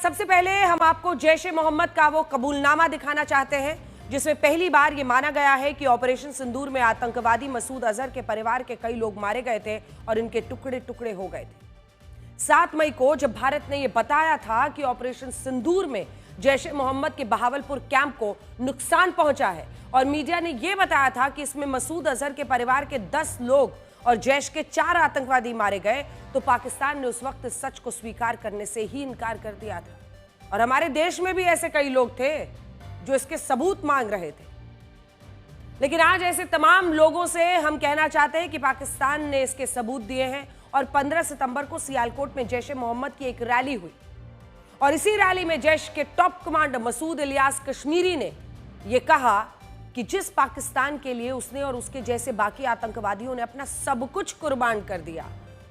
सबसे पहले हम आपको जैश ए मोहम्मद का वो कबूलनामा दिखाना चाहते हैं जिसमें पहली बार ये माना गया है कि ऑपरेशन सिंदूर में आतंकवादी मसूद अजहर के परिवार के कई लोग मारे गए थे और इनके टुकड़े टुकड़े हो गए थे। 7 मई को जब भारत ने यह बताया था कि ऑपरेशन सिंदूर में जैश ए मोहम्मद के बहावलपुर कैंप को नुकसान पहुंचा है और मीडिया ने यह बताया था कि इसमें मसूद अजहर के परिवार के 10 लोग और जैश के 4 आतंकवादी मारे गए, तो पाकिस्तान ने उस वक्त सच को स्वीकार करने से ही इनकार कर दिया था। और हमारे देश में भी ऐसे कई लोग थे जो इसके सबूत मांग रहे थे। लेकिन आज ऐसे तमाम लोगों से हम कहना चाहते हैं कि पाकिस्तान ने इसके सबूत दिए हैं और 15 सितंबर को सियालकोट में जैश ए मोहम्मद की एक रैली हुई और इसी रैली में जैश के टॉप कमांडर मसूद इलियास कश्मीरी ने यह कहा कि जिस पाकिस्तान के लिए उसने और उसके जैसे बाकी आतंकवादियों ने अपना सब कुछ कुर्बान कर दिया,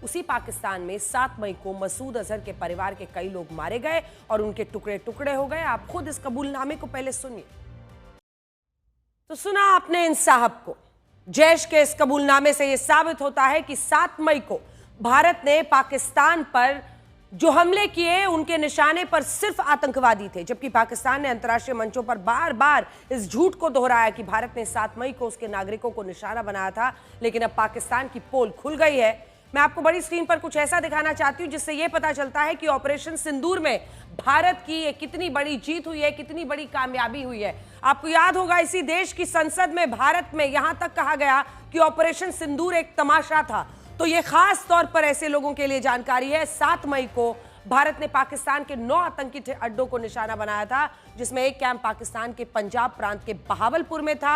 उसी पाकिस्तान में 7 मई को मसूद अजहर के परिवार के कई लोग मारे गए और उनके टुकड़े टुकड़े हो गए। आप खुद इस कबूलनामे को पहले सुनिए। तो सुना आपने इन साहब को। जैश के इस कबूलनामे से यह साबित होता है कि 7 मई को भारत ने पाकिस्तान पर जो हमले किए उनके निशाने पर सिर्फ आतंकवादी थे, जबकि पाकिस्तान ने अंतर्राष्ट्रीय मंचों पर बार बार इस झूठ को दोहराया कि भारत ने 7 मई को उसके नागरिकों को निशाना बनाया था। लेकिन अब पाकिस्तान की पोल खुल गई है। मैं आपको बड़ी स्क्रीन पर कुछ ऐसा दिखाना चाहती हूं जिससे यह पता चलता है कि ऑपरेशन सिंदूर में भारत की ये कितनी बड़ी जीत हुई है, कितनी बड़ी कामयाबी हुई है। आपको याद होगा इसी देश की संसद में भारत में यहां तक कहा गया कि ऑपरेशन सिंदूर एक तमाशा था। तो ये खास तौर पर ऐसे लोगों के लिए जानकारी है। 7 मई को भारत ने पाकिस्तान के 9 आतंकी अड्डों को निशाना बनाया था, जिसमें एक कैंप पाकिस्तान के पंजाब प्रांत के बहावलपुर में था।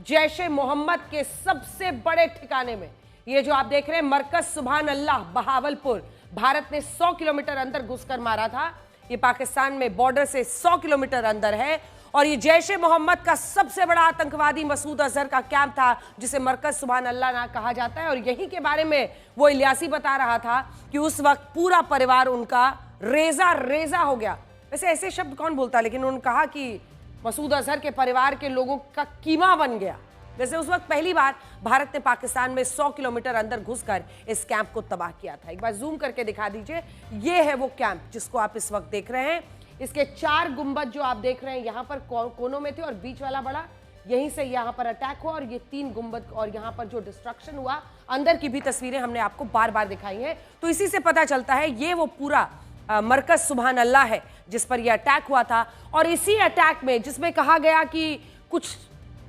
जैश ए मोहम्मद के सबसे बड़े ठिकाने में ये जो आप देख रहे हैं मरकज सुभान अल्लाह बहावलपुर, भारत ने 100 किलोमीटर अंदर घुसकर मारा था। ये पाकिस्तान में बॉर्डर से 100 किलोमीटर अंदर है और ये जैश ए मोहम्मद का सबसे बड़ा आतंकवादी मसूद अजहर का कैंप था, जिसे मरकज सुभान अल्लाह ना कहा जाता है। और यहीं के बारे में वो इलियासी बता रहा था कि उस वक्त पूरा परिवार उनका रेजा रेजा हो गया। वैसे ऐसे शब्द कौन बोलता, लेकिन उन्होंने कहा कि मसूद अजहर के परिवार के लोगों का कीमा बन गया। वैसे उस वक्त पहली बार भारत ने पाकिस्तान में 100 किलोमीटर अंदर घुसकर इस कैंप को तबाह किया था। एक बार जूम करके दिखा दीजिए। ये है वो कैंप जिसको आप इस वक्त देख रहे हैं। इसके 4 गुंबद जो आप देख रहे हैं यहाँ पर कोनों में थे और बीच वाला बड़ा, यहीं से यहाँ पर अटैक हुआ और ये 3 गुंबद और यहाँ पर जो डिस्ट्रक्शन हुआ, अंदर की भी तस्वीरें हमने आपको बार बार दिखाई हैं। तो इसी से पता चलता है ये वो पूरा मरकज सुभान अल्लाह है जिस पर यह अटैक हुआ था। और इसी अटैक में जिसमें कहा गया कि कुछ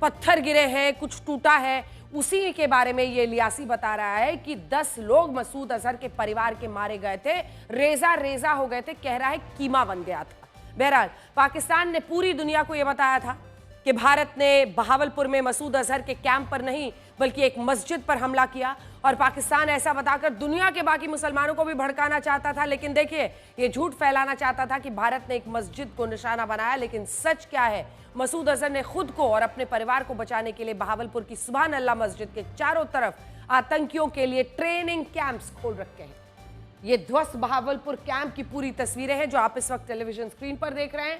पत्थर गिरे हैं, कुछ टूटा है, उसी के बारे में ये इलियासी बता रहा है कि 10 लोग मसूद अजहर के परिवार के मारे गए थे, रेजा रेजा हो गए थे, कह रहा है कीमा बन गया था। बहरहाल पाकिस्तान ने पूरी दुनिया को यह बताया था कि भारत ने बहावलपुर में मसूद अजहर के कैंप पर नहीं बल्कि एक मस्जिद पर हमला किया और पाकिस्तान ऐसा बताकर दुनिया के बाकी मुसलमानों को भी भड़काना चाहता था। लेकिन देखिए ये झूठ फैलाना चाहता था कि भारत ने एक मस्जिद को निशाना बनाया, लेकिन सच क्या है, मसूद अजहर ने खुद को और अपने परिवार को बचाने के लिए बहावलपुर की सुभान अल्लाह मस्जिद के चारों तरफ आतंकियों के लिए ट्रेनिंग कैंप्स खोल रखे हैं। ये ध्वस्त बहावलपुर कैंप की पूरी तस्वीरें हैं जो आप इस वक्त टेलीविजन स्क्रीन पर देख रहे हैं।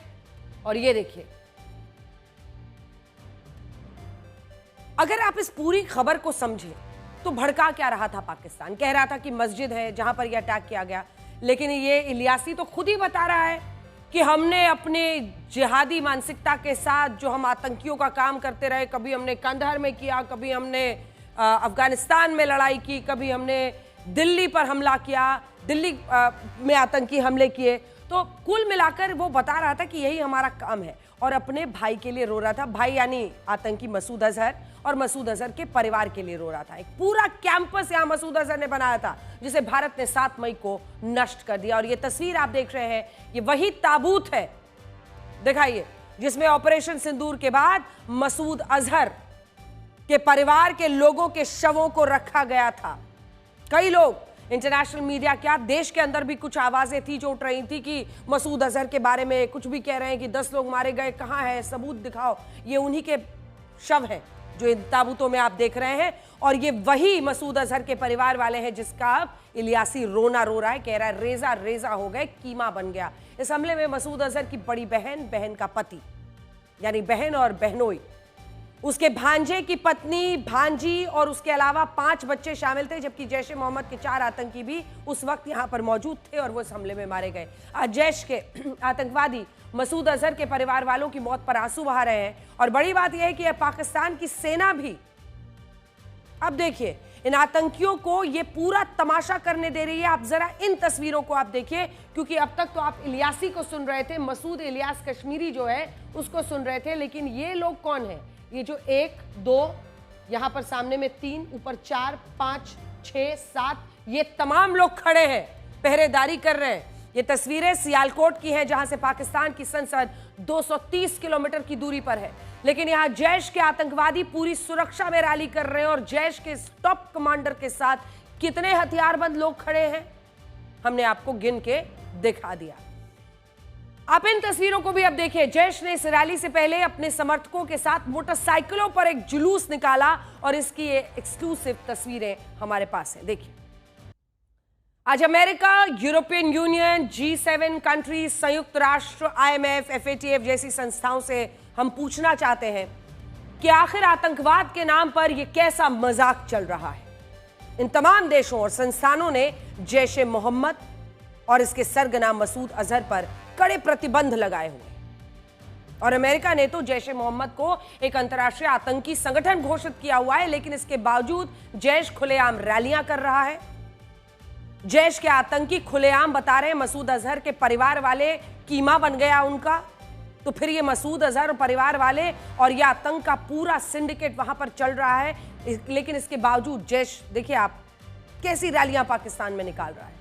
और ये देखिए, अगर आप इस पूरी खबर को समझें तो भड़का क्या रहा था पाकिस्तान। कह रहा था कि मस्जिद है जहां पर यह अटैक किया गया, लेकिन ये इलियासी तो खुद ही बता रहा है कि हमने अपने जिहादी मानसिकता के साथ जो हम आतंकियों का काम करते रहे, कभी हमने कंदहार में किया, कभी हमने अफगानिस्तान में लड़ाई की, कभी हमने दिल्ली पर हमला किया, दिल्ली में आतंकी हमले किए। तो कुल मिलाकर वो बता रहा था कि यही हमारा काम है और अपने भाई के लिए रो रहा था। भाई यानी आतंकी मसूद अजहर और मसूद अजहर के परिवार के लिए रो रहा था। एक पूरा कैंपस यहां मसूद अजहर ने बनाया था जिसे भारत ने 7 मई को नष्ट कर दिया। और ये तस्वीर आप देख रहे हैं, ये वही ताबूत है, दिखाइए, जिसमें ऑपरेशन सिंदूर के बाद मसूद अजहर के परिवार के लोगों के शवों को रखा गया था। कई लोग, इंटरनेशनल मीडिया क्या, देश के अंदर भी कुछ आवाजें थी जो उठ रही थी कि मसूद अजहर के बारे में कुछ भी कह रहे हैं कि 10 लोग मारे गए, कहां है सबूत दिखाओ। ये उन्हीं के शव हैं जो इन ताबूतों में आप देख रहे हैं और ये वही मसूद अजहर के परिवार वाले हैं जिसका इलियासी रोना रो रहा है, कह रहा है रेजा रेजा हो गए, कीमा बन गया। इस हमले में मसूद अजहर की बड़ी बहन, बहन का पति यानी बहन और बहनोई उसके भांजे की पत्नी, भांजी और उसके अलावा 5 बच्चे शामिल थे, जबकि जैश ए मोहम्मद के 4 आतंकी भी उस वक्त यहां पर मौजूद थे और वो इस हमले में मारे गए। आज जैश के आतंकवादी मसूद अजहर के परिवार वालों की मौत पर आंसू बहा रहे हैं और बड़ी बात यह है कि पाकिस्तान की सेना भी अब देखिए इन आतंकियों को ये पूरा तमाशा करने दे रही है। आप जरा इन तस्वीरों को आप देखिए, क्योंकि अब तक तो आप इलियासी को सुन रहे थे, मसूद इलियास कश्मीरी जो है उसको सुन रहे थे, लेकिन ये लोग कौन है? ये जो 1 2 यहां पर सामने में 3, ऊपर 4 5 6 7 ये तमाम लोग खड़े हैं, पहरेदारी कर रहे हैं। ये तस्वीरें सियालकोट की हैं, जहां से पाकिस्तान की संसद 230 किलोमीटर की दूरी पर है, लेकिन यहां जैश के आतंकवादी पूरी सुरक्षा में रैली कर रहे हैं और जैश के टॉप कमांडर के साथ कितने हथियारबंद लोग खड़े हैं हमने आपको गिन के दिखा दिया। आप इन तस्वीरों को भी अब देखिए। जैश ने इस रैली से पहले अपने समर्थकों के साथ मोटरसाइकिलों पर एक जुलूस निकाला और इसकी ये एक्सक्लूसिव तस्वीरें हमारे पास हैं, देखिए। आज America, European union, G7 countries, संयुक्त राष्ट्र, IMF, FATF जैसी संस्थाओं से हम पूछना चाहते हैं कि आखिर आतंकवाद के नाम पर यह कैसा मजाक चल रहा है। इन तमाम देशों और संस्थानों ने जैश ए मोहम्मद और इसके सरगना मसूद अजहर पर कड़े प्रतिबंध लगाए हुए और अमेरिका ने तो जैश ए मोहम्मद को एक अंतर्राष्ट्रीय आतंकी संगठन घोषित किया हुआ है, लेकिन इसके बावजूद जैश खुलेआम रैलियां कर रहा है। जैश के आतंकी खुलेआम बता रहे हैं मसूद अजहर के परिवार वाले कीमा बन गया उनका, तो फिर ये मसूद अजहर और परिवार वाले और ये आतंक का पूरा सिंडिकेट वहां पर चल रहा है। लेकिन इसके बावजूद जैश, देखिए आप कैसी रैलियां पाकिस्तान में निकाल रहा है,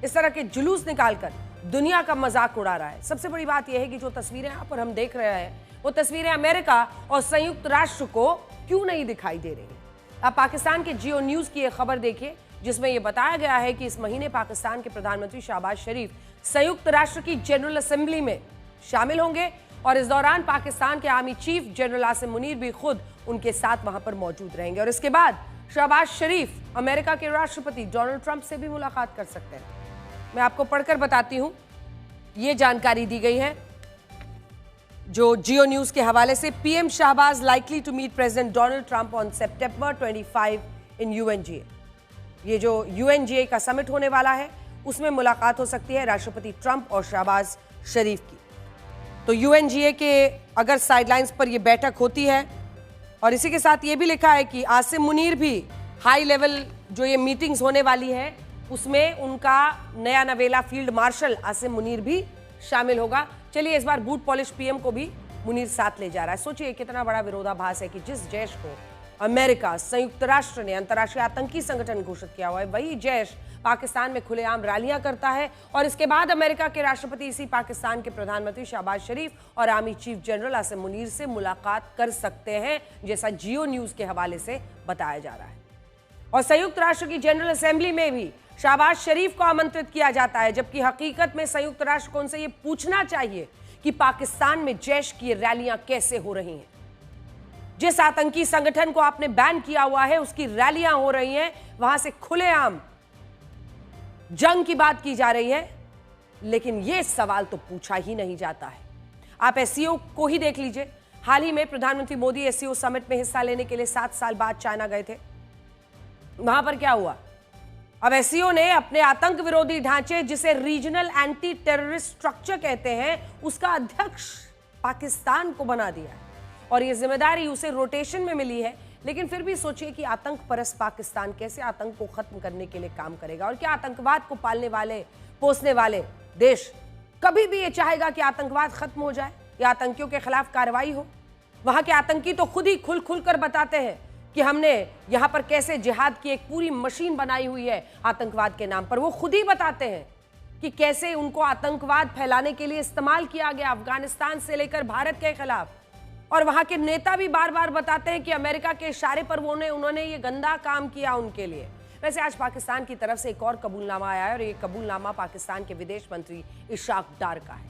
इस तरह के जुलूस निकालकर दुनिया का मजाक उड़ा रहा है। सबसे बड़ी बात यह है कि जो तस्वीरें यहां पर हम देख रहे हैं वो तस्वीरें अमेरिका और संयुक्त राष्ट्र को क्यों नहीं दिखाई दे रही। अब पाकिस्तान के जियो न्यूज की एक खबर देखिए, जिसमें यह बताया गया है कि इस महीने पाकिस्तान के प्रधानमंत्री शहबाज शरीफ संयुक्त राष्ट्र की जनरल असेंबली में शामिल होंगे और इस दौरान पाकिस्तान के army chief general Asim Munir भी खुद उनके साथ वहां पर मौजूद रहेंगे और इसके बाद शहबाज शरीफ अमेरिका के राष्ट्रपति डोनाल्ड ट्रंप से भी मुलाकात कर सकते हैं। मैं आपको पढ़कर बताती हूं, यह जानकारी दी गई है जो जियो न्यूज के हवाले से। PM Shahbaz likely to meet president Donald Trump on September 25 in UNGA. ये जो यूएनजीए का समिट होने वाला है उसमें मुलाकात हो सकती है राष्ट्रपति ट्रंप और शहबाज शरीफ की। तो यूएनजीए के अगर साइडलाइंस पर यह बैठक होती है और इसी के साथ ये भी लिखा है कि आसिम मुनीर भी हाई लेवल जो ये मीटिंग्स होने वाली है उसमें उनका नया नवेला फील्ड मार्शल आसिम मुनीर भी शामिल होगा। चलिए इस बार बूट पॉलिश पीएम को भी मुनीर साथ ले जा रहा है। सोचिए कितना बड़ा विरोधाभास है कि जिस जैश को अमेरिका, संयुक्त राष्ट्र ने अंतर्राष्ट्रीय आतंकी संगठन घोषित किया हुआ है, वही जैश पाकिस्तान में खुलेआम रैलियां करता है और इसके बाद अमेरिका के राष्ट्रपति इसी पाकिस्तान के प्रधानमंत्री शहबाज शरीफ और army chief general Asim Munir से मुलाकात कर सकते हैं, जैसा जियो न्यूज के हवाले से बताया जा रहा है। और संयुक्त राष्ट्र की जनरल असेंबली में भी शहबाज शरीफ को आमंत्रित किया जाता है, जबकि हकीकत में संयुक्त राष्ट्र को उनसे यह पूछना चाहिए कि पाकिस्तान में जैश की रैलियां कैसे हो रही हैं। जिस आतंकी संगठन को आपने बैन किया हुआ है उसकी रैलियां हो रही हैं, वहां से खुलेआम जंग की बात की जा रही है, लेकिन यह सवाल तो पूछा ही नहीं जाता है। आप एससीओ को ही देख लीजिए। हाल ही में प्रधानमंत्री मोदी एससीओ समिट में हिस्सा लेने के लिए 7 साल बाद चाइना गए थे। वहां पर क्या हुआ? अब एससीओ ने अपने आतंक विरोधी ढांचे, जिसे रीजनल एंटी टेररिस्ट स्ट्रक्चर कहते हैं, उसका अध्यक्ष पाकिस्तान को बना दिया है और यह जिम्मेदारी उसे रोटेशन में मिली है। लेकिन फिर भी सोचिए कि आतंक परस्त पाकिस्तान कैसे आतंक को खत्म करने के लिए काम करेगा और क्या आतंकवाद को पालने वाले, पोसने वाले देश कभी भी ये चाहेगा कि आतंकवाद खत्म हो जाए या आतंकियों के खिलाफ कार्रवाई हो? वहां के आतंकी तो खुद ही खुल कर बताते हैं कि हमने यहां पर कैसे जिहाद की एक पूरी मशीन बनाई हुई है आतंकवाद के नाम पर। वो खुद ही बताते हैं कि कैसे उनको आतंकवाद फैलाने के लिए इस्तेमाल किया गया, अफगानिस्तान से लेकर भारत के खिलाफ। और वहां के नेता भी बार बार बताते हैं कि अमेरिका के इशारे पर उन्होंने ये गंदा काम किया उनके लिए। वैसे आज पाकिस्तान की तरफ से एक और कबूलनामा आया है और ये कबूलनामा पाकिस्तान के विदेश मंत्री इशाक डार का है।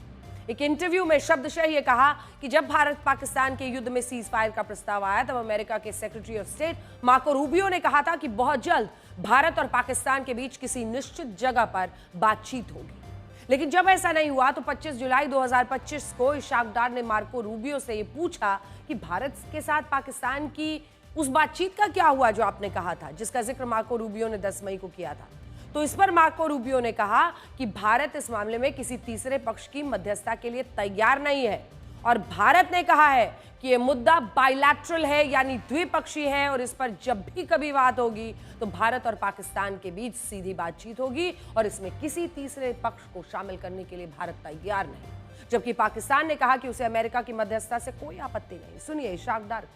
एक इंटरव्यू में शब्दशः ये कहा कि जब भारत पाकिस्तान के युद्ध में सीज फायर का प्रस्ताव आया तब अमेरिका के secretary of state Marco Rubio ने कहा था कि बहुत जल्द भारत और पाकिस्तान के बीच किसी निश्चित जगह पर बातचीत होगी। लेकिन जब ऐसा नहीं हुआ तो 25 जुलाई 2025 को इशाक डार ने मार्को रूबियो से ये पूछा कि भारत के साथ पाकिस्तान की उस बातचीत का क्या हुआ जो आपने कहा था, जिसका जिक्र मार्को रूबियो ने 10 मई को किया था। तो इस पर मार्को रूबियो ने कहा कि भारत इस मामले में किसी तीसरे पक्ष की मध्यस्थता के लिए तैयार नहीं है और भारत ने कहा है कि यह मुद्दा बायलैटरल है, यानी द्विपक्षीय है, और इस पर जब भी कभी बात होगी तो भारत और पाकिस्तान के बीच सीधी बातचीत होगी और इसमें किसी तीसरे पक्ष को शामिल करने के लिए भारत तैयार नहीं। जबकि पाकिस्तान ने कहा कि उसे अमेरिका की मध्यस्थता से कोई आपत्ति नहीं। सुनिए इशाक डार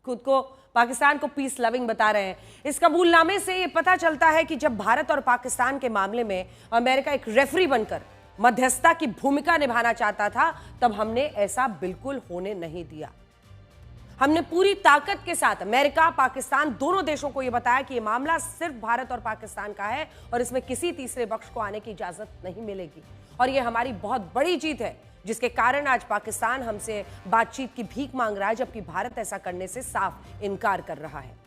खुद को पाकिस्तान को पीस लविंग बता रहे हैं। इस कबूलनामे से यह पता चलता है कि जब भारत और पाकिस्तान के मामले में अमेरिका एक रेफरी बनकर मध्यस्थता की भूमिका निभाना चाहता था, तब हमने ऐसा बिल्कुल होने नहीं दिया। हमने पूरी ताकत के साथ अमेरिका, पाकिस्तान दोनों देशों को यह बताया कि यह मामला सिर्फ भारत और पाकिस्तान का है और इसमें किसी तीसरे पक्ष को आने की इजाजत नहीं मिलेगी। और यह हमारी बहुत बड़ी जीत है, जिसके कारण आज पाकिस्तान हमसे बातचीत की भीख मांग रहा है, जबकि भारत ऐसा करने से साफ इनकार कर रहा है।